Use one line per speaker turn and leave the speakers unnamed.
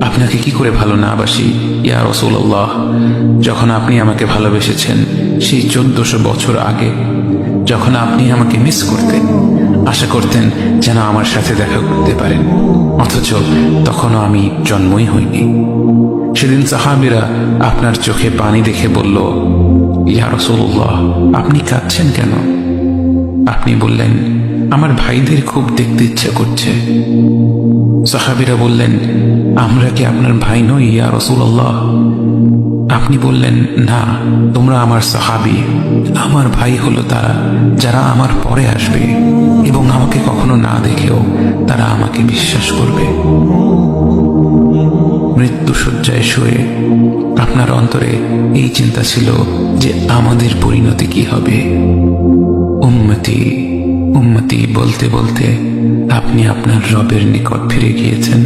আপনাকে কি করে ভালো না বাসি ইয়া রাসূলুল্লাহ। যখন আপনি আমাকে ভালোবেসেছেন সেই 1400 বছর আগে, যখন আপনি আমাকে মিস করতেন, আশা করতেন যেন আমার সাথে দেখা করতে পারেন, অথচ তখনও আমি জন্মই হইনি। সেদিন সাহাবীরা আপনার চোখে পানি দেখে বলল, ইয়া রাসূলুল্লাহ, আপনি কাঁদছেন কেন? আপনি বললেন, আমার ভাইদের খুব দেখতে ইচ্ছা করছে। সাহাবীরা বললেন, আমরা কি আপনার ভাই নই ইয়া রাসূলুল্লাহ? আপনি বললেন, না, তোমরা আমার সাহাবী। আমার ভাই হলো তারা যারা আমার পরে আসবে এবং আমাকে কখনো না দেখেও তারা আমাকে বিশ্বাস করবে। মৃত্যু শয্যায় শুয়ে আপনার অন্তরে এই চিন্তা ছিল যে আমাদের পরিণতি কি হবে। উম্মতি উম্মতি বলতে বলতে আপনি আপনার রবের নিকট ফিরে গিয়েছেন।